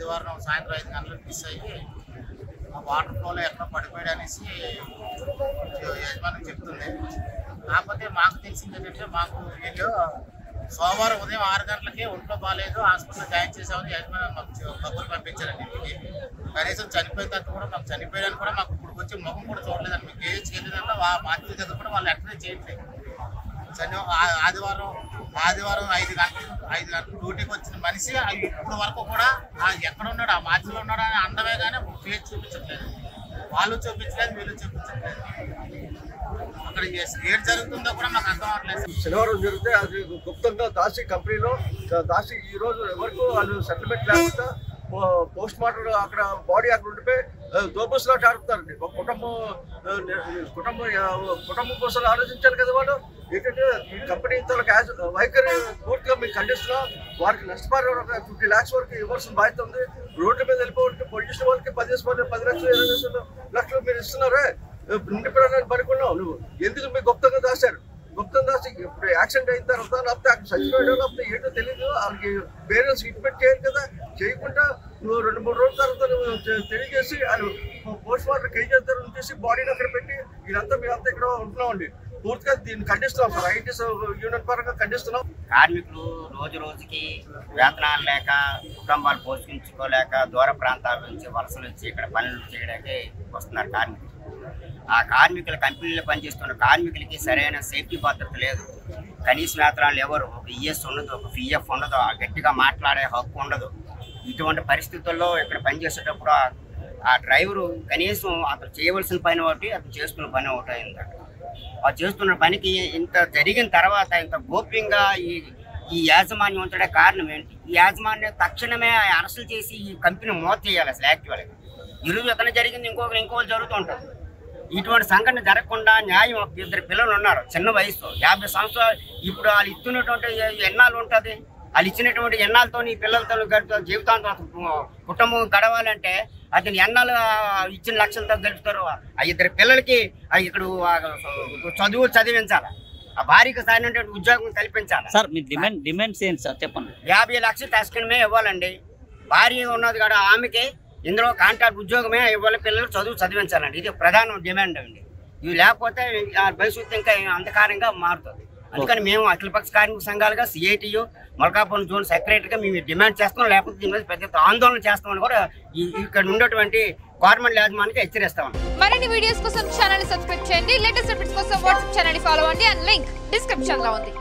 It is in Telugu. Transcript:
ఆదివారం సాయంత్రం 5 గంటలకు మిస్ అయ్యి ఆ వాటర్ ఫ్లోలో ఎక్కడ పడిపోయాడు అనేసి యజమాని చెప్తుంది. కాకపోతే మాకు తెలిసింది ఏంటంటే మాకు వీళ్ళు సోమవారం ఉదయం 6 గంటలకే ఒంట్లో బాగాలేదు, హాస్పిటల్లో జాయిన్ చేసామని యజమాని మాకు కబుర్లు పంపించారండి ఇంటికి. కనీసం చనిపోయిన తర్వాత కూడా మాకు చనిపోయాడని కూడా మాకు ఇప్పుడు వచ్చి ముఖం కూడా చూడలేదండి. మీకు ఏం చేయలేదంటే బాధ్యత దగ్గర కూడా వాళ్ళు ఎంకరేజ్ చేయట్లేదు. ఆదివారం 5 గంటలు డ్యూటీకి వచ్చిన మనిషి ఇప్పుడు వరకు కూడా ఎక్కడ ఉన్నాడు, ఆ మాధ్యలో ఉన్నాడు అని అందమే కానీ ఫేస్ చూపించట్లేదు. వాళ్ళు చూపించలేదు, వీళ్ళు చూపించట్లేదు. అక్కడ ఏం జరుగుతుందో కూడా మాకు అర్థం అవ్వట్లేదు. శనివారం జరిగితే అది గుప్తంగా దాసి కంపెనీలో దాసి ఈ రోజు వరకు వాళ్ళు సెటిల్మెంట్ లేకుండా పోస్ట్ మార్టం అక్కడ బాడీ అక్కడ ఉండిపోయి దోబుస్లా ఆడుతారండి. ఒక కుటుంబం కోసం ఆలోచించారు కదా వాళ్ళు. ఏంటంటే ఈ కంపెనీ వైఖరి పూర్తిగా మీకు ఖండిస్తున్నాం. వారికి నష్టపరిహారం 50 lakhs వరకు ఇవ్వాల్సిన బాధ్యత ఉంది. రోడ్ల మీద వెళ్ళిపోతే పొల్యూషన్ వాళ్ళకి 10 లక్షలు 20 లక్షలు మీరు ఇస్తున్నారే, ఇంటి ప్రాణాలు పడుకున్నావు. నువ్వు ఎందుకు మీకు గుప్తంగా దాచారు? గుప్తం దాచి ఇప్పుడు యాక్సిడెంట్ అయిన తర్వాత లేకపోతే అక్కడ చచ్చిపోయాడు లేకపోతే ఏంటో తెలియదు. వాళ్ళకి పేరెంట్స్ ఇంటిమేట్ చేయాలి కదా. చేయకుండా నువ్వు 2-3 రోజుల తర్వాత నువ్వు తెలియజేసి వాళ్ళు పోస్ట్ మార్టం కేజీ చేసి బాడీని అక్కడ పెట్టి ఇదంతా మేమంతా ఇక్కడ ఉంటున్నామండి. పూర్తిగా దీన్ని ఖండిస్తున్నాం సార్. ఐటీఎస్ యూనియన్ పరంగా ఖండిస్తున్నాం. కార్మికులు రోజు రోజుకి వేతనాలు లేక, కుటుంబాలు పోషించుకోలేక దూర ప్రాంతాల నుంచి వలసలు వచ్చి ఇక్కడ పనులు చేయడానికి వస్తున్నారు కార్మికులు. ఆ కార్మికుల కంపెనీలో పనిచేస్తున్న కార్మికులకి సరైన సేఫ్టీ భద్రత లేదు. కనీస వేతనాలు ఎవరు, ఒక ఈఎస్ ఉండదు, ఒక పిఎఫ్ ఉండదు, గట్టిగా మాట్లాడే హక్కు ఉండదు. ఇటువంటి పరిస్థితుల్లో ఇక్కడ పనిచేసేటప్పుడు ఆ డ్రైవరు కనీసం అతను చేయవలసిన పని ఒకటి, అతను చేస్తున్న పని ఒకటి అయిందట. ఆ చేస్తున్న పనికి ఇంత జరిగిన తర్వాత ఇంత గోప్యంగా ఈ యాజమాన్యం ఉంచడే కారణం ఏంటి? ఈ యాజమాన్యం తక్షణమే అరెస్టులు చేసి ఈ కంపెనీ మూత చేయాలి. అసలు యాక్చువల్గా ఈరోజు ఎక్కడ జరిగింది ఇంకోటి జరుగుతూ ఉంటుంది. ఇటువంటి సంఘటన జరగకుండా న్యాయం. 2 పిల్లలు ఉన్నారు, చిన్న వయసు 50 సంవత్సరాలు. ఇప్పుడు వాళ్ళు ఇస్తున్నటువంటి ఎన్నాళ్ళు ఉంటుంది? వాళ్ళు ఇచ్చినటువంటి ఎన్నాళ్ళతో ఈ పిల్లలతో జీవితాంతం కుటుంబం గడవాలంటే అతను ఎన్నాళ్ళు ఇచ్చిన లక్షలతో గడుపుతారు. ఆ 2 పిల్లలకి ఇక్కడ చదువు చదివించాలి, ఆ భార్యకు సరైనటువంటి ఉద్యోగం కల్పించాలి. సార్ మీ డిమాండ్స్ ఏంటి సార్ చెప్పండి. 50 లక్షలు తక్షణమే ఇవ్వాలండి. భార్య ఉన్నది కూడా ఆమెకి ఇందులో కాంట్రాక్ట్ ఉద్యోగమే ఇవ్వాలి, పిల్లలు చదివించాలండి. ఇది ప్రధాన డిమాండ్ అండి. ఇవి లేకపోతే భవిష్యత్తు ఇంకా అంధకారంగా మారుతుంది. అందుకని మేము అఖిలపక్ష కార్మిక సంఘాలుగా సిఐటియు మల్కాపురం జోన్ సెక్రటరీగా మేము డిమాండ్ చేస్తాం. లేకపోతే దీని మీద పెద్ద ఆందోళన చేస్తామని కూడా ఇక్కడ ఉన్నటువంటి గవర్నమెంట్ యాజమాన్యానికి హెచ్చరిస్తాం. మరిన్ని వీడియోస్ కోసం ఛానల్ సబ్స్క్రైబ్ చేయండి. లేటెస్ట్ అప్డేట్స్ కోసం వాట్సాప్ ఛానల్ ఫాలో అవ్వండి. అండ్ లింక్ డిస్క్రిప్షన్ లో ఉంది.